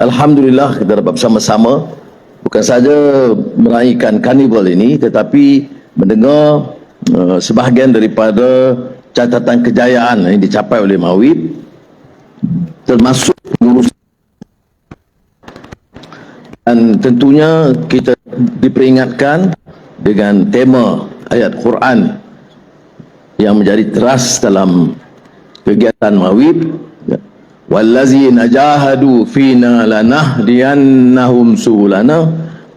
Alhamdulillah kita dapat bersama-sama bukan saja meraihkan karnival ini, tetapi mendengar sebahagian daripada catatan kejayaan yang dicapai oleh Mawib, termasuk pengurusan. Dan tentunya kita diperingatkan dengan tema ayat Quran yang menjadi teras dalam kegiatan Mawib. Wallazina jahadu fina lanahdiyannahum subulana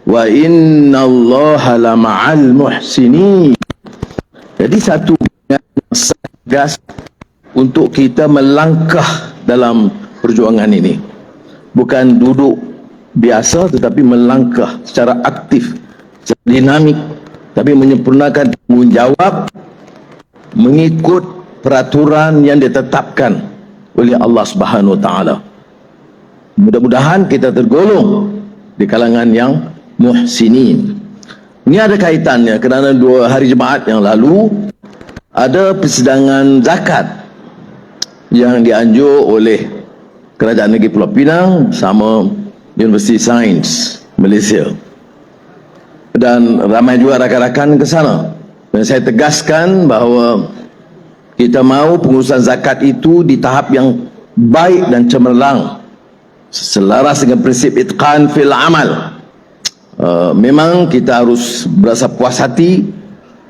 wa innallaha lama'al muhsinin. Jadi satu yang gas untuk kita melangkah dalam perjuangan ini, bukan duduk biasa tetapi melangkah secara aktif, secara dinamik, tapi menyempurnakan tanggungjawab mengikut peraturan yang ditetapkan oleh Allah Subhanahu Wa Taala. Mudah-mudahan kita tergolong di kalangan yang muhsinin. Ini ada kaitannya kerana 2 hari Jumaat yang lalu ada persidangan zakat yang dianjur oleh Kerajaan Negeri Pulau Pinang bersama Universiti Sains Malaysia, dan ramai juga rakan-rakan ke sana. Dan saya tegaskan bahawa kita mahu pengurusan zakat itu di tahap yang baik dan cemerlang, selaras dengan prinsip itqan fil amal. Memang kita harus berasa puas hati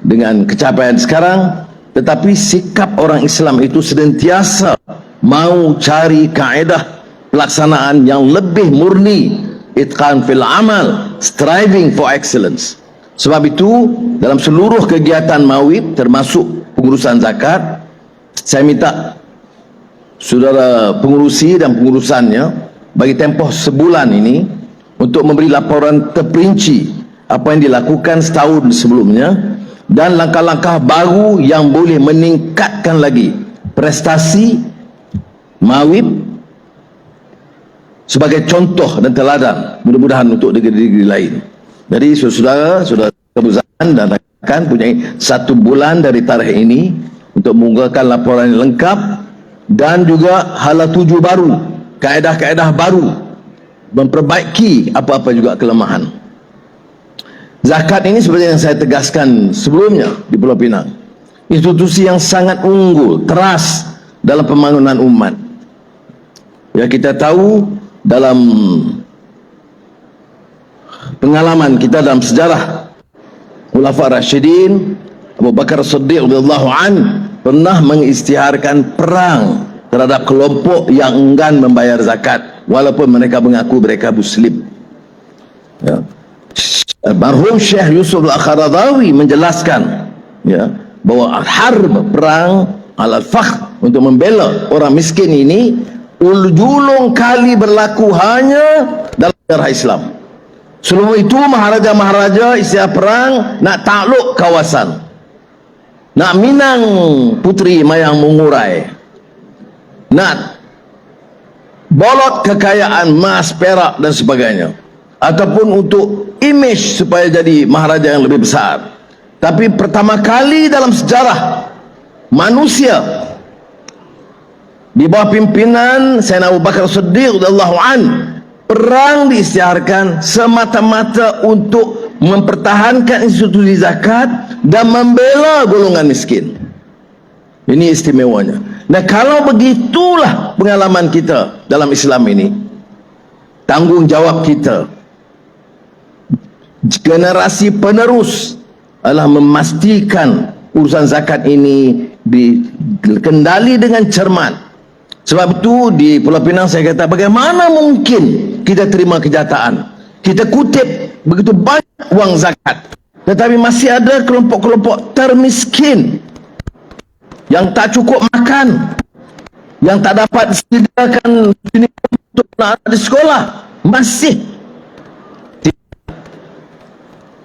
dengan kecapaian sekarang, tetapi sikap orang Islam itu senantiasa mahu cari kaedah pelaksanaan yang lebih murni, itqan fil amal, striving for excellence. Sebab itu dalam seluruh kegiatan Mawib termasuk pengurusan zakat, saya minta saudara pengurusi dan pengurusannya bagi tempoh sebulan ini untuk memberi laporan terperinci apa yang dilakukan setahun sebelumnya dan langkah-langkah baru yang boleh meningkatkan lagi prestasi Mawib sebagai contoh dan teladan, mudah-mudahan untuk negeri-negeri lain. Jadi saudara kebuzahan dan rakan punya 1 bulan dari tarikh ini untuk mengunggahkan laporan yang lengkap dan juga hala tuju baru, kaedah-kaedah baru, memperbaiki apa-apa juga kelemahan. Zakat ini seperti yang saya tegaskan sebelumnya di Pulau Pinang, institusi yang sangat unggul, teras dalam pembangunan umat. Ya, kita tahu dalam pengalaman kita dalam sejarah Khulafa Rasyidin, Abu Bakar Siddiq radhiyallahu an pernah mengisytiharkan perang terhadap kelompok yang enggan membayar zakat walaupun mereka mengaku mereka muslim. Ya. Marhum Syekh Yusuf Al-Qaradawi menjelaskan, ya, bahawa harb, perang al-fakhr untuk membela orang miskin ini ulujulung kali berlaku hanya dalam sejarah Islam. Sebelum itu maharaja-maharaja istiar perang nak takluk kawasan, nak minang putri mayang mengurai, nak bolot kekayaan emas, perak dan sebagainya, ataupun untuk image supaya jadi maharaja yang lebih besar. Tapi pertama kali dalam sejarah manusia di bawah pimpinan Sayyidina Abu Bakar Siddiq radhiyallahu an, perang diisytiharkan semata-mata untuk mempertahankan institusi zakat dan membela golongan miskin. Ini istimewanya. Nah, kalau begitulah pengalaman kita dalam Islam ini, tanggungjawab kita generasi penerus adalah memastikan urusan zakat ini dikendali dengan cermat. Sebab itu di Pulau Pinang saya kata, bagaimana mungkin kita terima kenyataan, kita kutip begitu banyak uang zakat, tetapi masih ada kelompok-kelompok termiskin yang tak cukup makan, yang tak dapat disediakan untuk anak di sekolah, masih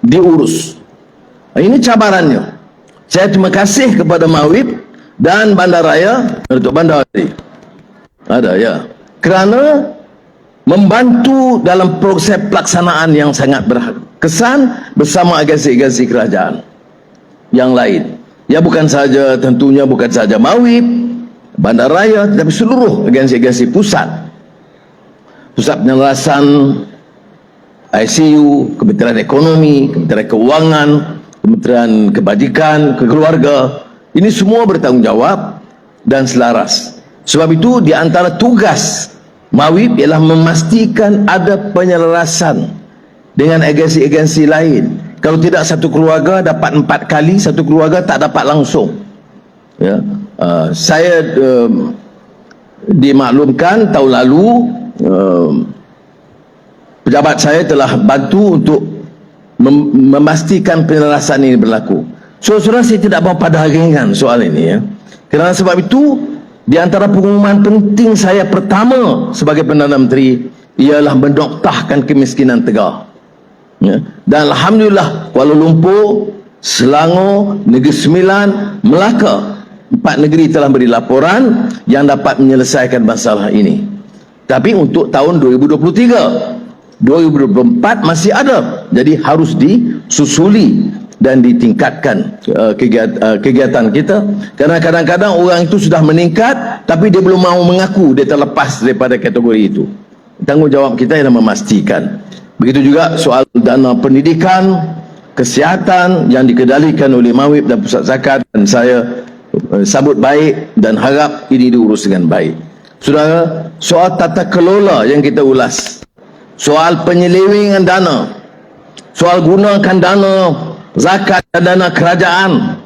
diurus. Ini cabarannya. Saya terima kasih kepada Mawib dan Bandaraya, Datuk Bandar ada, ya, kerana membantu dalam proses pelaksanaan yang sangat berkesan bersama agensi-agensi kerajaan yang lain. Ya, bukan saja, tentunya bukan saja Mawib, Bandaraya, tetapi seluruh agensi-agensi pusat. Pusat Penyelarasan ICU, Kementerian Ekonomi, Kementerian Keuangan, Kementerian Kebajikan, Keluarga, ini semua bertanggungjawab dan selaras. Sebab itu di antara tugas MAWIP ialah memastikan ada penyelarasan dengan agensi-agensi lain. Kalau tidak, satu keluarga dapat 4 kali, satu keluarga tak dapat langsung. Ya, saya dimaklumkan tahun lalu pejabat saya telah bantu untuk memastikan penyelarasan ini berlaku. So, saudara, saya tidak mau pada hakikan soal ini, ya. Kerana sebab itu, di antara pengumuman penting saya pertama sebagai Perdana Menteri ialah mendoktahkan kemiskinan tegar. Ya. Dan alhamdulillah, Kuala Lumpur, Selangor, Negeri Sembilan, Melaka, 4 negeri telah beri laporan yang dapat menyelesaikan masalah ini. Tapi untuk tahun 2023, 2024 masih ada. Jadi harus disusuli dan ditingkatkan kegiatan kita. Kerana kadang-kadang orang itu sudah meningkat tapi dia belum mahu mengaku dia terlepas daripada kategori itu. Tanggungjawab kita ialah memastikan. Begitu juga soal dana pendidikan, kesihatan yang dikendalikan oleh MAWIP dan Pusat Zakat, dan saya sambut baik dan harap ini diurus dengan baik. Saudara, soal tata kelola yang kita ulas, soal penyelewengan dana, soal gunakan dana zakat dan dana kerajaan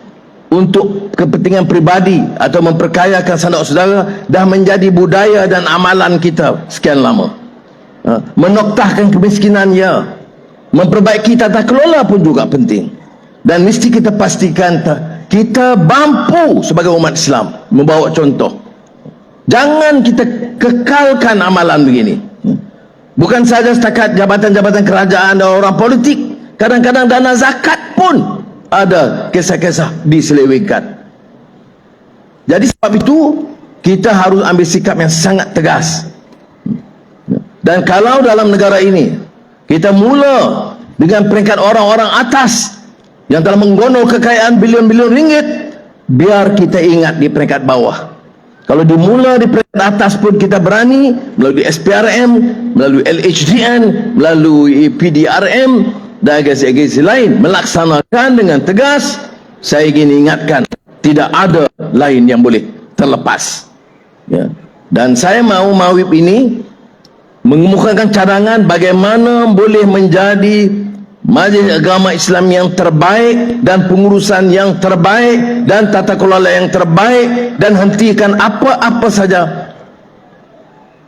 untuk kepentingan peribadi atau memperkayakan saudara-saudara dah menjadi budaya dan amalan kita sekian lama. Menoktahkan kemiskinan, ya, memperbaiki tata kelola pun juga penting, dan mesti kita pastikan kita mampu sebagai umat Islam membawa contoh. Jangan kita kekalkan amalan begini. Bukan saja setakat jabatan-jabatan kerajaan dan orang politik, kadang-kadang dana zakat pun ada kisah-kisah diselewengkan. Jadi sebab itu kita harus ambil sikap yang sangat tegas. Dan kalau dalam negara ini kita mula dengan peringkat orang-orang atas yang telah menggonol kekayaan bilion-bilion ringgit, biar kita ingat di peringkat bawah. Kalau dimula di peringkat atas pun kita berani melalui SPRM, melalui LHDN, melalui PDRM dan agensi-agensi lain melaksanakan dengan tegas. Saya ingin ingatkan, tidak ada lain yang boleh terlepas, ya. Dan saya mahu MAWIP ini mengemukakan cadangan bagaimana boleh menjadi Majlis Agama Islam yang terbaik dan pengurusan yang terbaik dan tata kelola yang terbaik, dan hentikan apa-apa saja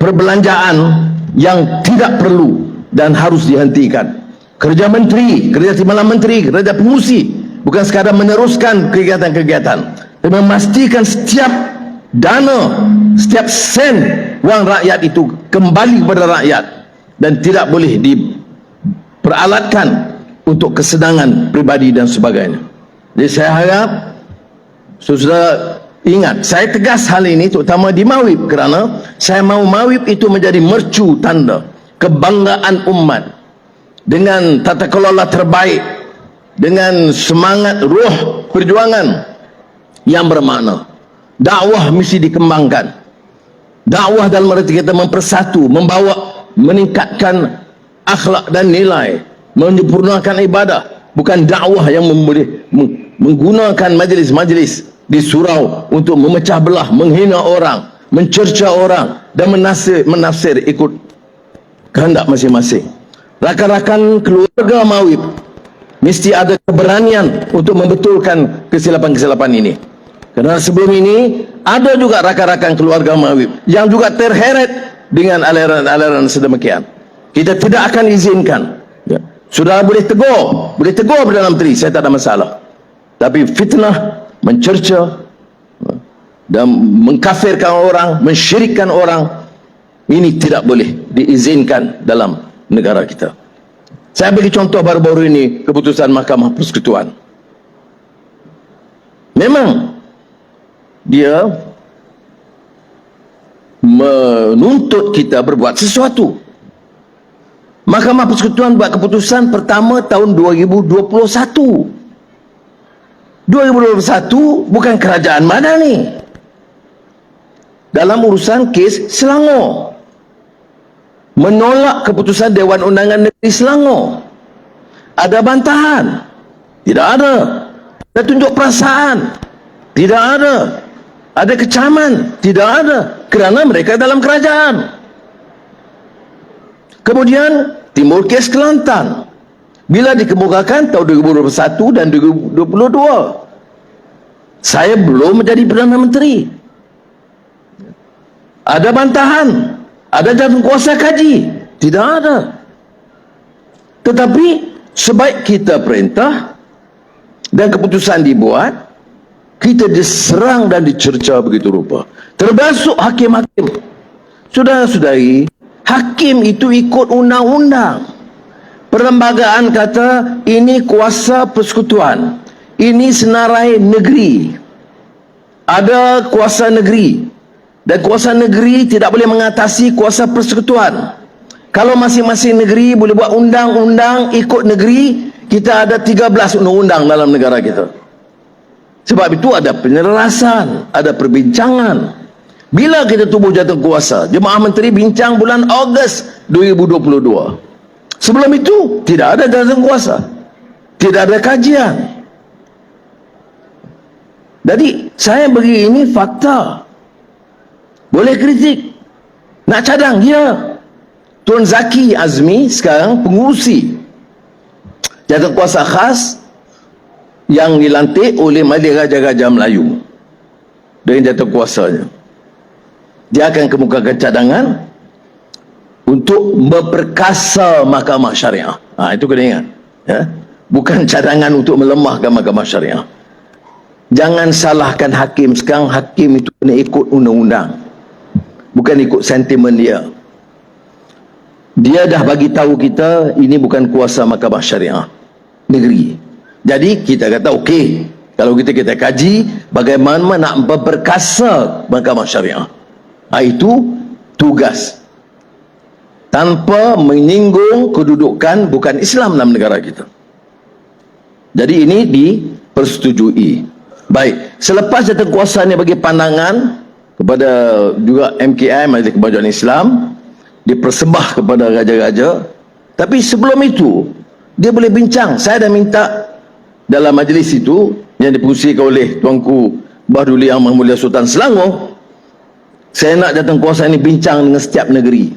perbelanjaan yang tidak perlu dan harus dihentikan. Kerja menteri, kerja timbalan menteri, kerja pengurusi bukan sekadar meneruskan kegiatan-kegiatan, tapi memastikan setiap dana, setiap sen wang rakyat itu kembali kepada rakyat dan tidak boleh diperalatkan untuk kesenangan pribadi dan sebagainya. Jadi saya harap saudara ingat, saya tegas hal ini terutama di MAWIP, kerana saya mahu MAWIP itu menjadi mercu tanda kebanggaan umat dengan tata kelola terbaik, dengan semangat ruh perjuangan yang bermakna. Dakwah mesti dikembangkan. Dakwah dalam arti kita mempersatu, membawa, meningkatkan akhlak dan nilai, menyempurnakan ibadah. Bukan dakwah yang boleh menggunakan majlis-majlis di surau untuk memecah belah, menghina orang, mencerca orang dan menafsir ikut kehendak masing-masing. Rakan-rakan keluarga MAWIP mesti ada keberanian untuk membetulkan kesilapan-kesilapan ini. Kerana sebelum ini ada juga rakan-rakan keluarga MAWIP yang juga terheret dengan aliran-aliran sedemikian. Kita tidak akan izinkan, ya. Saudara boleh tegur Perdana Menteri, saya tak ada masalah. Tapi fitnah, mencerca dan mengkafirkan orang, mensyirikkan orang, ini tidak boleh diizinkan dalam negara kita. Saya bagi contoh baru-baru ini keputusan Mahkamah Persekutuan. Memang dia menuntut kita berbuat sesuatu. Mahkamah Persekutuan buat keputusan pertama tahun 2021. 2021 bukan kerajaan Madani dalam urusan kes Selangor. menolak keputusan Dewan Undangan Negeri Selangor. Ada bantahan? Tidak ada. Ada tunjuk perasaan? Tidak ada. Ada kecaman? Tidak ada. Kerana mereka dalam kerajaan. Kemudian timbul kes Kelantan. Bila dikemukakan tahun 2021 dan 2022. Saya belum menjadi Perdana Menteri. Ada bantahan? Ada jawatan kuasa kaji? Tidak ada. Tetapi sebaik kita perintah dan keputusan dibuat, kita diserang dan dicerca begitu rupa. Termasuk hakim-hakim. Saudara-saudari, hakim itu ikut undang-undang. Perlembagaan kata ini kuasa persekutuan, ini senarai negeri. Ada kuasa negeri, dan kuasa negeri tidak boleh mengatasi kuasa persekutuan. Kalau masing-masing negeri boleh buat undang-undang ikut negeri, kita ada 13 undang-undang dalam negara kita. Sebab itu ada penyelarasan, ada perbincangan. Bila kita tubuh jatuh kuasa, Jemaah Menteri bincang bulan Ogos 2022. Sebelum itu tidak ada jawatan kuasa, tidak ada kajian. Jadi saya bagi ini fakta. Boleh kritik, nak cadang ya. Tun Zaki Azmi sekarang pengurusi jawatan kuasa khas yang dilantik oleh Majlis Raja-Raja Melayu dengan jawatan kuasanya. Dia akan kemukakan cadangan untuk memperkasa mahkamah syariah. Itu kena ingat ya? Bukan cadangan untuk melemahkan mahkamah syariah. Jangan salahkan hakim. Sekarang hakim itu kena ikut undang-undang, bukan ikut sentimen dia. Dia dah bagi tahu kita ini bukan kuasa mahkamah syariah negeri. Jadi kita kata okey, kalau kita kaji bagaimana nak memperkasa mahkamah syariah. Itu tugas, tanpa menyinggung kedudukan bukan Islam dalam negara kita. Jadi ini dipersetujui. Baik, selepas jawatan kuasa ni bagi pandangan kepada juga MKI, Majlis Kemajuan Islam, dipersembah kepada raja-raja. Tapi sebelum itu dia boleh bincang. Saya dah minta dalam majlis itu yang dipengerusikan oleh Tuanku Bahduli Yang Mulia Sultan Selangor, saya nak jawatan kuasa ini bincang dengan setiap negeri.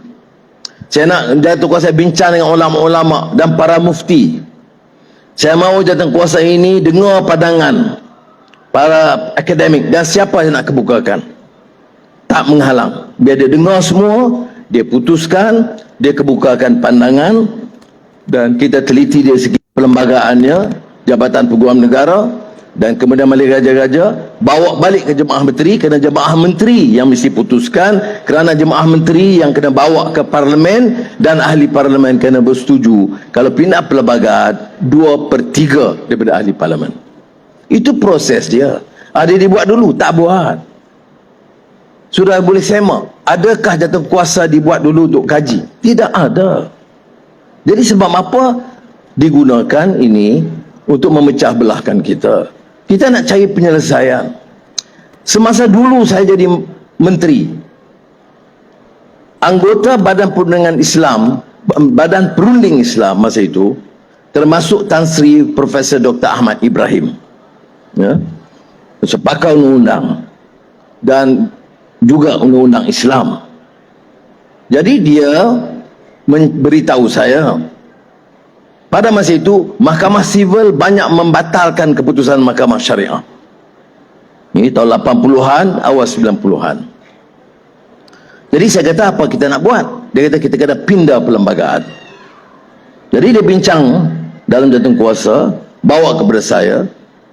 Saya nak jawatan kuasa bincang dengan ulama-ulama dan para mufti. Saya mahu jawatan kuasa ini dengar pandangan para akademik dan siapa yang nak kebukakan. Tak menghalang. Biar dia dengar semua, dia putuskan, dia kebukakan pandangan, dan kita teliti dari segi perlembagaannya, Jabatan Peguam Negara, dan kemudian balik raja-raja, bawa balik ke Jemaah Menteri, kerana Jemaah Menteri yang mesti putuskan, kerana Jemaah Menteri yang kena bawa ke Parlimen, dan ahli Parlimen kena bersetuju. Kalau pindah perlembagaan, 2/3 daripada ahli Parlimen. Itu proses dia. Ada dibuat dulu, tak buat. Sudah boleh semak. Adakah jawatan kuasa dibuat dulu untuk kaji? Tidak ada. Jadi sebab apa digunakan ini untuk memecah belahkan kita? Kita nak cari penyelesaian. Semasa dulu saya jadi menteri, anggota Badan Perundingan Islam, Badan Perunding Islam masa itu, termasuk Tan Sri Profesor Dr. Ahmad Ibrahim, ya, sepakar undang-undang dan juga undang-undang Islam. Jadi dia memberitahu saya, pada masa itu Mahkamah Sivil banyak membatalkan keputusan Mahkamah Syariah. Ini tahun 80-an, awal 90-an. Jadi saya kata, apa kita nak buat? Dia kata kita kena pindah perlembagaan. Jadi dia bincang dalam jawatan kuasa, bawa kepada saya,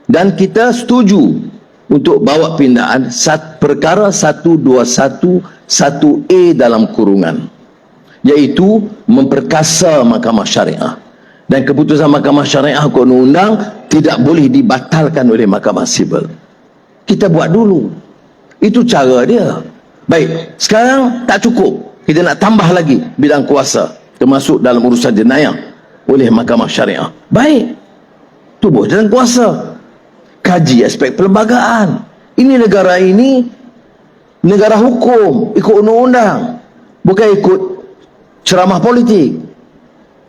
dan kita setuju untuk bawa pindahan perkara 121(1)A dalam kurungan, iaitu memperkasa Mahkamah Syariah. Dan keputusan Mahkamah Syariah hukum undang tidak boleh dibatalkan oleh Mahkamah Sivil. Kita buat dulu. Itu cara dia. Baik, sekarang tak cukup. Kita nak tambah lagi bidang kuasa, termasuk dalam urusan jenayah oleh Mahkamah Syariah. Baik, tubuh jalan kuasa, kaji aspek perlembagaan. Ini negara ini negara hukum, ikut undang-undang, bukan ikut ceramah politik.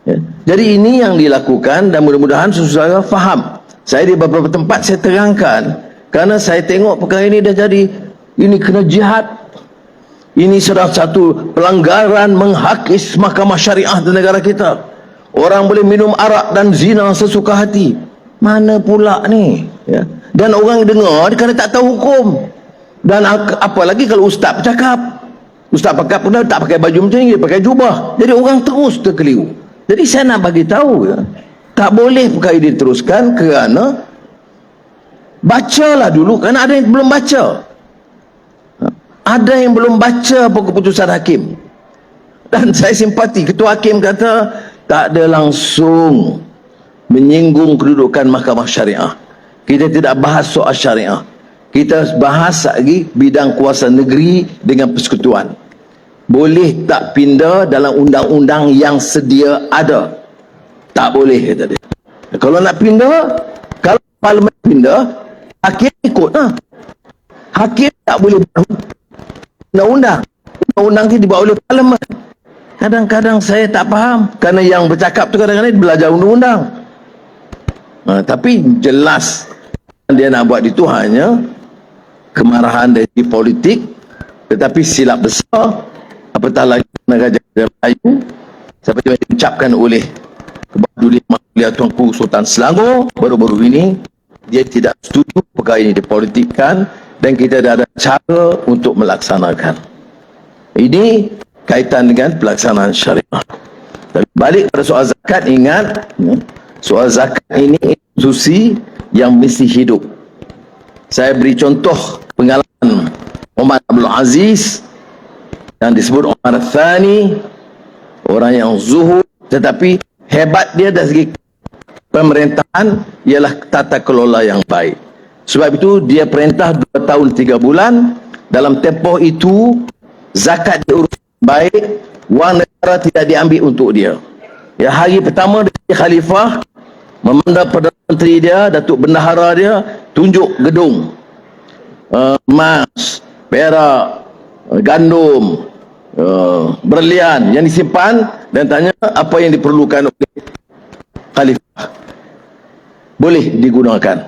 Ya. Jadi ini yang dilakukan dan mudah-mudahan saudara faham. Saya di beberapa tempat saya terangkan, kerana saya tengok perkara ini dah jadi, ini kena jihad. Ini sudah satu pelanggaran menghakis mahkamah syariah di negara kita. Orang boleh minum arak dan zina sesuka hati. Mana pula ni? Ya. Dan orang dengar kerana tak tahu hukum. Dan apalagi kalau ustaz bercakap. Ustaz pakai pun tak pakai baju macam ni, dia pakai jubah. Jadi orang terus terkeliru. Jadi saya nak bagi tahu, ya, tak boleh perkara ini diteruskan kerana bacalah dulu, kerana ada yang belum baca. Ada yang belum baca apa keputusan hakim. Dan saya simpati, ketua hakim kata tak ada langsung menyinggung kedudukan mahkamah syariah. Kita tidak bahas soal syariah. Kita bahas lagi bidang kuasa negeri dengan persekutuan. Boleh tak pindah dalam undang-undang yang sedia ada? Tak boleh, kata dia. Kalau nak pindah, kalau parlimen pindah, hakim ikut lah. Hakim tak boleh undang-undang. Undang-undang itu dibuat oleh parlimen. Kadang-kadang saya tak faham, kerana yang bercakap tu kadang-kadang belajar undang-undang. Tapi jelas dia nak buat itu hanya kemarahan dari politik, tetapi silap besar. Apatah lagi Raja Melayu seperti yang diucapkan oleh Kebaduli Mulia Tuanku Sultan Selangor baru-baru ini, dia tidak setuju perkara ini dipolitikkan dan kita dah ada cara untuk melaksanakan. Ini kaitan dengan pelaksanaan syariah. Tapi balik pada soal zakat, ingat, soal zakat ini institusi yang mesti hidup. Saya beri contoh pengalaman Omar Abdul Aziz yang disebut Omar Thani, orang yang zuhud, tetapi hebat dia dari segi pemerintahan ialah tata kelola yang baik. Sebab itu dia perintah 2 tahun 3 bulan. Dalam tempoh itu zakat diurus baik, wang negara tidak diambil untuk dia. Ya, hari pertama dia jadi khalifah, memandang Perdana Menteri dia, Datuk Bendahara dia, tunjuk gedung, emas, perak, gandum, berlian yang disimpan, dan tanya apa yang diperlukan oleh khalifah, boleh digunakan.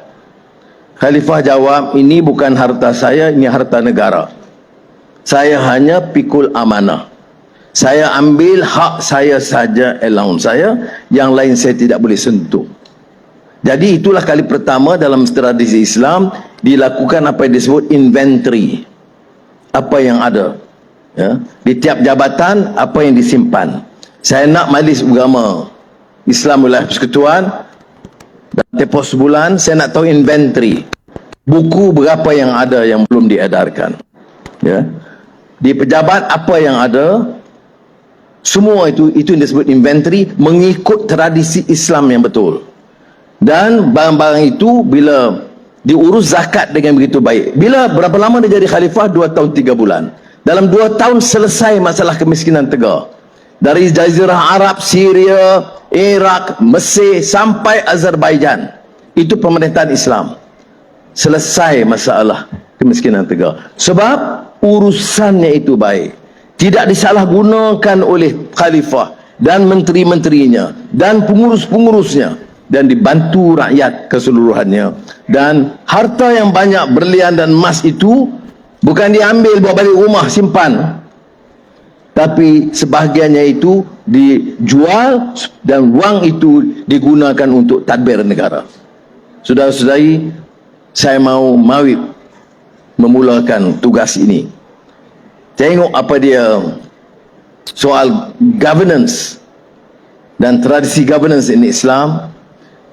Khalifah jawab, ini bukan harta saya, ini harta negara. Saya hanya pikul amanah. Saya ambil hak saya saja, allowance saya, yang lain saya tidak boleh sentuh. Jadi itulah kali pertama dalam tradisi Islam dilakukan apa yang disebut inventory. Apa yang ada, ya, di tiap jabatan, apa yang disimpan. Saya nak Majlis Agama Islam Wilayah Persekutuan, dalam tempoh sebulan saya nak tahu inventory, buku berapa yang ada yang belum diedarkan, ya, di pejabat apa yang ada. Semua itu yang disebut inventory, mengikut tradisi Islam yang betul. Dan barang-barang itu bila diurus zakat dengan begitu baik. Bila berapa lama dia jadi khalifah? 2 tahun 3 bulan. Dalam 2 tahun selesai masalah kemiskinan tegar. Dari Jazirah Arab, Syria, Iraq, Mesir sampai Azerbaijan. Itu pemerintahan Islam. Selesai masalah kemiskinan tegar. Sebab urusannya itu baik. Tidak disalahgunakan oleh khalifah dan menteri-menterinya dan pengurus-pengurusnya, dan dibantu rakyat keseluruhannya. Dan harta yang banyak, berlian dan emas itu bukan diambil bawa balik rumah simpan, tapi sebahagiannya itu dijual dan wang itu digunakan untuk tadbir negara. Saudara-saudari, saya mau mawib memulakan tugas ini. Tengok apa dia soal governance dan tradisi governance in Islam.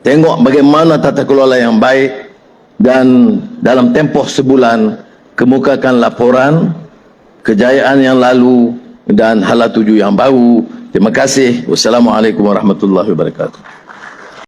Tengok bagaimana tata kelola yang baik, dan dalam tempoh sebulan kemukakan laporan kejayaan yang lalu dan hala tuju yang baru. Terima kasih. Wassalamualaikum warahmatullahi wabarakatuh.